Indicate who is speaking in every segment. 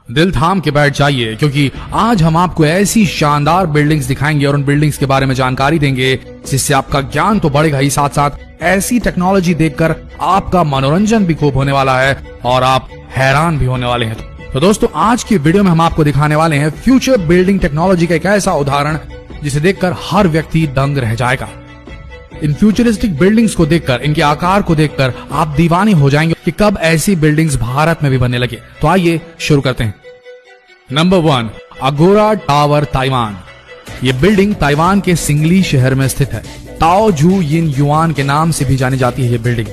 Speaker 1: दिल थाम के बैठ जाइए, क्योंकि आज हम आपको ऐसी शानदार बिल्डिंग्स दिखाएंगे और उन बिल्डिंग्स के बारे में जानकारी देंगे जिससे आपका ज्ञान तो बढ़ेगा ही, साथ साथ ऐसी टेक्नोलॉजी देखकर आपका मनोरंजन भी खूब होने वाला है और आप हैरान भी होने वाले हैं। तो दोस्तों, आज की वीडियो में हम आपको दिखाने वाले हैं फ्यूचर बिल्डिंग टेक्नोलॉजी का एक ऐसा उदाहरण जिसे देखकर हर व्यक्ति दंग रह जाएगा। इन फ्यूचरिस्टिक बिल्डिंग्स को देखकर, इनके आकार को देखकर आप दीवाने हो जाएंगे कि कब ऐसी बिल्डिंग्स भारत में भी बनने लगे। तो आइए शुरू करते हैं। नंबर 1, अगोरा टावर, ताइवान। ये बिल्डिंग ताइवान के सिंगली शहर में स्थित है। ताओ जू यिन युआन के नाम से भी जानी जाती है ये बिल्डिंग।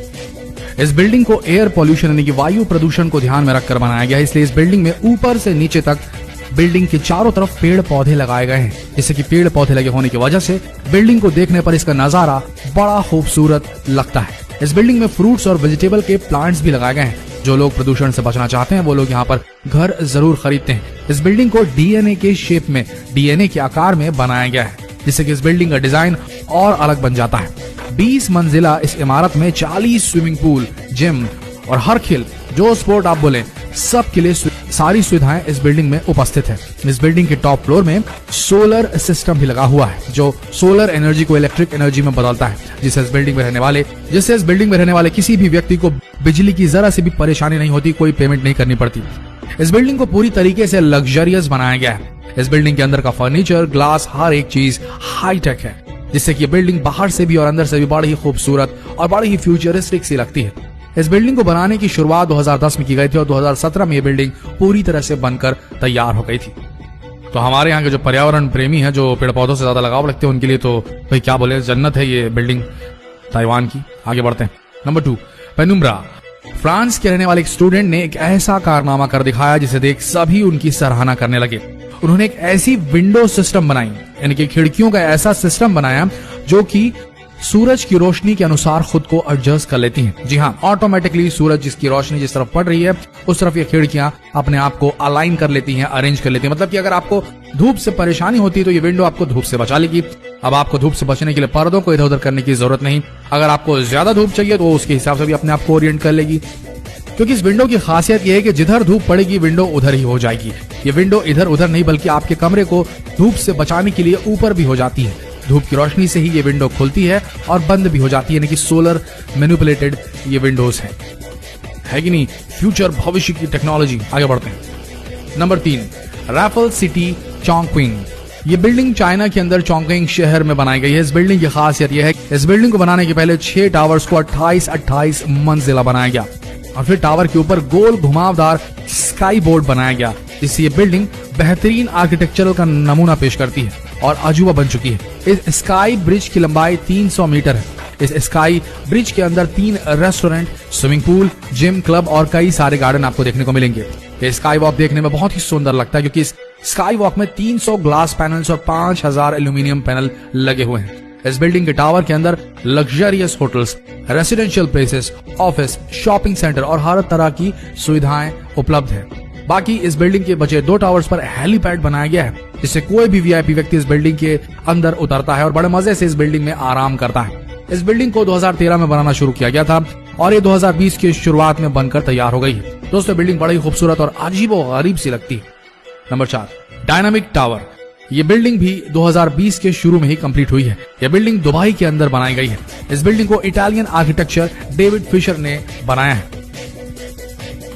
Speaker 1: इस बिल्डिंग को एयर पॉल्यूशन यानी कि वायु प्रदूषण को ध्यान में रखकर बनाया गया है, इसलिए इस बिल्डिंग में ऊपर से नीचे तक बिल्डिंग के चारों तरफ पेड़ पौधे लगाए गए हैं, जिससे कि पेड़ पौधे लगे होने की वजह से बिल्डिंग को देखने पर इसका नजारा बड़ा खूबसूरत लगता है। इस बिल्डिंग में फ्रूट्स और वेजिटेबल के प्लांट्स भी लगाए गए हैं। जो लोग प्रदूषण से बचना चाहते हैं वो लोग यहाँ पर घर जरूर खरीदते हैं। इस बिल्डिंग को डीएनए के शेप में, डीएनए के आकार में बनाया गया है, जिससे कि इस बिल्डिंग का डिजाइन और अलग बन जाता है। 20 मंजिला इस इमारत में 40 स्विमिंग पूल, जिम और हर खेल जो स्पोर्ट आप बोले सब के लिए सारी सुविधाएं इस बिल्डिंग में उपस्थित है। इस बिल्डिंग के टॉप फ्लोर में सोलर सिस्टम भी लगा हुआ है, जो सोलर एनर्जी को इलेक्ट्रिक एनर्जी में बदलता है, जिससे इस बिल्डिंग में रहने वाले किसी भी व्यक्ति को बिजली की जरा से भी परेशानी नहीं होती, कोई पेमेंट नहीं करनी पड़ती। इस बिल्डिंग को पूरी तरीके से लग्जरियस बनाया गया है। इस बिल्डिंग के अंदर का फर्नीचर, ग्लास, हर एक चीज हाईटेक है, जिससे कि बिल्डिंग बाहर से भी और अंदर से भी बड़ी ही खूबसूरत और बड़ी ही फ्यूचरिस्टिक सी लगती है। इस बिल्डिंग को बनाने की शुरुआत 2010 में की गई थी और 2017 में ये बिल्डिंग पूरी तरह से बनकर तैयार हो गई थी। तो हमारे यहाँ के जो पर्यावरण प्रेमी हैं, जो पेड़ पौधों से ज्यादा लगाव रखते हैं, उनके लिए तो भाई क्या बोले, जन्नत है ये बिल्डिंग ताइवान की। आगे बढ़ते हैं। Number 2, penumbra. फ्रांस के रहने वाले एक स्टूडेंट ने एक ऐसा कारनामा कर दिखाया जिसे देख सभी उनकी सराहना करने लगे। उन्होंने एक ऐसी विंडो सिस्टम बनाई, यानी कि खिड़कियों का ऐसा सिस्टम बनाया जो कि सूरज की रोशनी के अनुसार खुद को एडजस्ट कर लेती हैं। जी हाँ, ऑटोमेटिकली सूरज जिसकी रोशनी जिस तरफ पड़ रही है उस तरफ ये खिड़कियां अपने आप को अलाइन कर लेती हैं, अरेंज कर लेती हैं। मतलब कि अगर आपको धूप से परेशानी होती है तो ये विंडो आपको धूप से बचा लेगी। अब आपको धूप से बचने के लिए पर्दों को इधर उधर करने की जरूरत नहीं। अगर आपको ज्यादा धूप चाहिए तो उसके हिसाब से भी अपने आप को ओरिएंट कर लेगी, क्योंकि इस विंडो की खासियत यह है कि जिधर धूप पड़ेगी विंडो उधर ही हो जाएगी। ये विंडो इधर उधर नहीं बल्कि आपके कमरे को धूप से बचाने के लिए ऊपर भी हो जाती है। धूप की रोशनी से ही ये विंडो खुलती है और बंद भी हो जाती है, यानी कि सोलर मैनिपुलेटेड ये विंडोज है कि नहीं। फ्यूचर, भविष्य की टेक्नोलॉजी। आगे बढ़ते हैं। Number 3, Raffles city, Chongqing. ये बिल्डिंग चाइना के अंदर चोंगक्विंग शहर में बनाई गई है। इस बिल्डिंग की खासियत यह है इस बिल्डिंग को बनाने के पहले 6 टावर्स को 28 मंजिला बनाया गया और फिर टावर के ऊपर गोल घुमावदार स्काई बोर्ड बनाया गया, जिससे ये बिल्डिंग बेहतरीन आर्किटेक्चरल का नमूना पेश करती है और अजूबा बन चुकी है। इस स्काई ब्रिज की लंबाई 300 मीटर है। इस स्काई ब्रिज के अंदर 3 restaurant, swimming pool, gym, club और कई सारे गार्डन आपको देखने को मिलेंगे। ये स्काई वॉक देखने में बहुत ही सुंदर लगता है, क्योंकि इस स्काई वॉक में 300 ग्लास पैनल्स और 5000 एल्यूमिनियम पैनल लगे हुए हैं। इस बिल्डिंग के टावर के अंदर luxurious hotels, residential places, office, shopping centre और हर तरह की सुविधाएं उपलब्ध है। बाकी इस बिल्डिंग के बचे 2 टावर्स पर हेलीपैड बनाया गया है, जिससे कोई भी वीआईपी व्यक्ति इस बिल्डिंग के अंदर उतरता है और बड़े मजे से इस बिल्डिंग में आराम करता है। इस बिल्डिंग को 2013 में बनाना शुरू किया गया था और ये 2020 की शुरुआत में बनकर तैयार हो गई है। दोस्तों, बिल्डिंग बड़ी खूबसूरत और अजीबोगरीब सी लगती है। Number 4, dynamic tower. ये बिल्डिंग भी 2020 के शुरू में ही कंप्लीट हुई है। यह बिल्डिंग दुबई के अंदर बनाई गई है। इस बिल्डिंग को इटालियन आर्किटेक्चर डेविड फिशर ने बनाया है।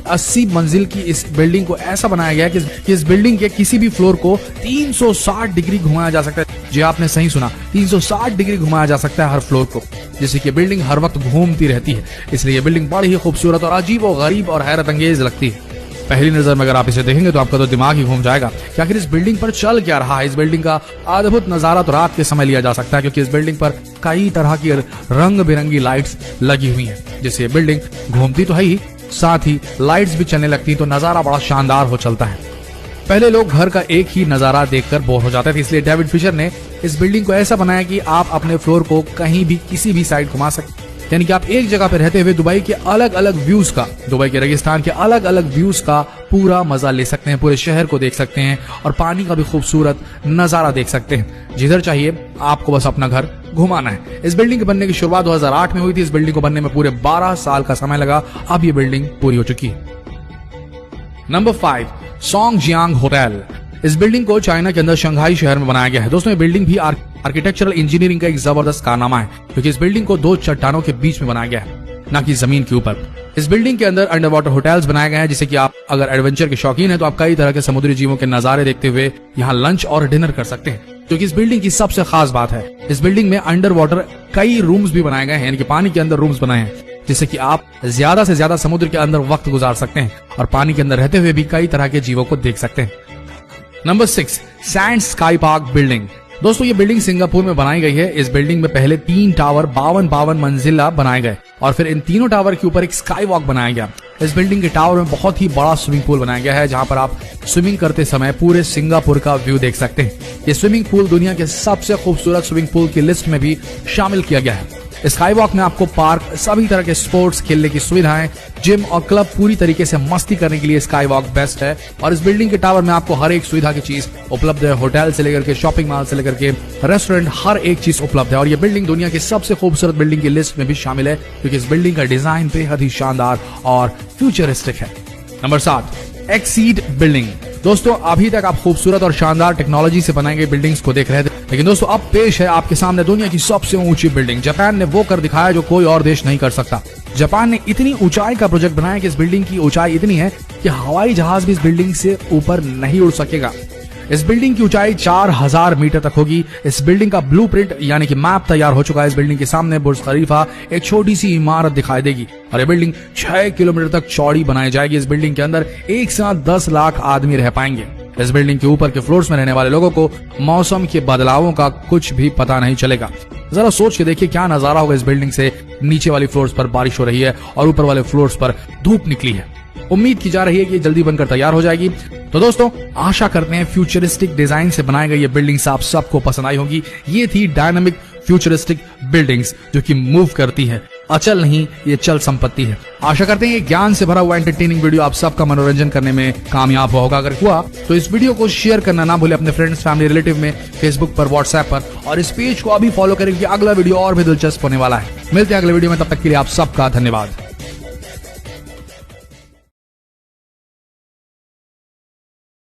Speaker 1: 80 मंजिल की इस बिल्डिंग को ऐसा बनाया गया कि इस बिल्डिंग के किसी भी फ्लोर को 360 डिग्री घुमाया जा सकता है। जी आपने सही सुना, 360 डिग्री घुमाया जा सकता है हर फ्लोर को, जिससे कि बिल्डिंग हर वक्त घूमती रहती है। इसलिए ये बिल्डिंग बड़ी ही खूबसूरत और अजीबोगरीब और हैरत अंगेज लगती है। पहली नजर में अगर आप इसे देखेंगे तो आपका तो दिमाग ही घूम जाएगा कि आखिर इस बिल्डिंग पर चल क्या रहा है। इस बिल्डिंग का अद्भुत नजारा तो रात के समय लिया जा सकता है, क्योंकि इस बिल्डिंग पर कई तरह की रंग बिरंगी लाइट्स लगी हुई हैं, जिससे बिल्डिंग घूमती तो है ही, साथ ही लाइट्स भी चलने लगती तो नजारा बड़ा शानदार हो चलता है। पहले लोग घर का एक ही नजारा देखकर बोर हो जाते थे, इसलिए डेविड फिशर ने इस बिल्डिंग को ऐसा बनाया कि आप अपने फ्लोर को कहीं भी किसी भी साइड घुमा सकते, यानी कि आप एक जगह पे रहते हुए दुबई के अलग अलग व्यूज का, दुबई के रेगिस्तान के अलग अलग व्यूज का पूरा मजा ले सकते हैं, पूरे शहर को देख सकते हैं और पानी का भी खूबसूरत नजारा देख सकते हैं। जिधर चाहिए आपको बस अपना घर घुमाना है। इस बिल्डिंग के बनने की शुरुआत 2008 में हुई थी। इस बिल्डिंग को बनने में पूरे 12 साल का समय लगा। अब ये बिल्डिंग पूरी हो चुकी है। Number 5, Songjiang hotel. इस बिल्डिंग को चाइना के अंदर शंघाई शहर में बनाया गया है। दोस्तों ये बिल्डिंग भी आर्किटेक्चरल इंजीनियरिंग का एक जबरदस्त कारनामा है, क्योंकि इस बिल्डिंग को 2 चट्टानों के बीच में बनाया गया है, ना कि जमीन के ऊपर। इस बिल्डिंग के अंदर अंडर वाटर होटल्स बनाए गए हैं, जिससे कि आप अगर एडवेंचर के शौकीन हैं तो आप कई तरह के समुद्री जीवों के नजारे देखते हुए यहाँ लंच और डिनर कर सकते हैं। क्योंकि इस बिल्डिंग की सबसे खास बात है, इस बिल्डिंग में अंडर वाटर कई रूम्स भी बनाए गए हैं, यानी कि पानी के अंदर रूम्स बनाए हैं, जिससे कि आप ज्यादा से ज्यादा समुद्र के अंदर वक्त गुजार सकते हैं और पानी के अंदर रहते हुए भी कई तरह के जीवों को देख सकते हैं। Number 6, sand sky park building. दोस्तों ये बिल्डिंग सिंगापुर में बनाई गई है। इस बिल्डिंग में पहले 3 टावर 52 मंजिला बनाए गए और फिर इन तीनों टावर के ऊपर एक स्काई वॉक बनाया गया। इस बिल्डिंग के टावर में बहुत ही बड़ा स्विमिंग पूल बनाया गया है, जहां पर आप स्विमिंग करते समय पूरे सिंगापुर का व्यू देख सकते हैं। ये स्विमिंग पूल दुनिया के सबसे खूबसूरत स्विमिंग पूल की लिस्ट में भी शामिल किया गया है। स्काई वॉक में आपको पार्क, सभी तरह के स्पोर्ट्स खेलने की सुविधाएं, जिम और क्लब, पूरी तरीके से मस्ती करने के लिए स्काई वॉक बेस्ट है। और इस बिल्डिंग के टावर में आपको हर एक सुविधा की चीज उपलब्ध है। होटल से लेकर के शॉपिंग मॉल से लेकर के रेस्टोरेंट, हर एक चीज उपलब्ध है। और ये बिल्डिंग दुनिया की सबसे खूबसूरत बिल्डिंग की लिस्ट में भी शामिल है, क्योंकि इस बिल्डिंग का डिजाइन बेहद ही शानदार और फ्यूचरिस्टिक है। Number 7, exceed building. दोस्तों अभी तक आप खूबसूरत और शानदार टेक्नोलॉजी से बनाई गई बिल्डिंग्स को देख रहे थे, लेकिन दोस्तों अब पेश है आपके सामने दुनिया की सबसे ऊंची बिल्डिंग। जापान ने वो कर दिखाया जो कोई और देश नहीं कर सकता। जापान ने इतनी ऊंचाई का प्रोजेक्ट बनाया कि इस बिल्डिंग की ऊंचाई इतनी है कि हवाई जहाज भी इस बिल्डिंग से ऊपर नहीं उड़ सकेगा। इस बिल्डिंग की ऊंचाई 4000 मीटर तक होगी। इस बिल्डिंग का ब्लूप्रिंट यानी कि मैप तैयार हो चुका है। इस बिल्डिंग के सामने बुर्ज खलीफा, एक छोटी सी इमारत दिखाई देगी और ये बिल्डिंग 6 किलोमीटर तक चौड़ी बनाई जाएगी। इस बिल्डिंग के अंदर एक साथ 10 लाख आदमी रह पाएंगे। इस बिल्डिंग के ऊपर के फ्लोर्स में रहने वाले लोगों को मौसम के बदलावों का कुछ भी पता नहीं चलेगा। जरा सोच के देखिए क्या नजारा होगा इस बिल्डिंग से। नीचे वाली फ्लोर्स पर बारिश हो रही है और ऊपर वाले फ्लोर्स पर धूप निकली है। उम्मीद की जा रही है कि जल्दी बनकर तैयार हो जाएगी। तो दोस्तों आशा करते हैं फ्यूचरिस्टिक डिजाइन से बनाई गई ये बिल्डिंग्स आप सबको पसंद आई होगी। ये थी डायनामिक फ्यूचरिस्टिक बिल्डिंग्स जो कि मूव करती है, अचल नहीं, ये चल संपत्ति है। आशा करते हैं ये ज्ञान से भरा हुआ एंटरटेनिंग वीडियो आप सबका मनोरंजन करने में कामयाब होगा। अगर हुआ तो इस वीडियो को शेयर करना ना भूले अपने फ्रेंड्स, फैमिली, रिलेटिव में, फेसबुक पर, व्हाट्सएप पर, और इस पेज को अभी फॉलो करें क्योंकि अगला वीडियो और भी दिलचस्प होने वाला है। मिलते हैं अगले वीडियो में, तब तक के लिए आप सबका धन्यवाद।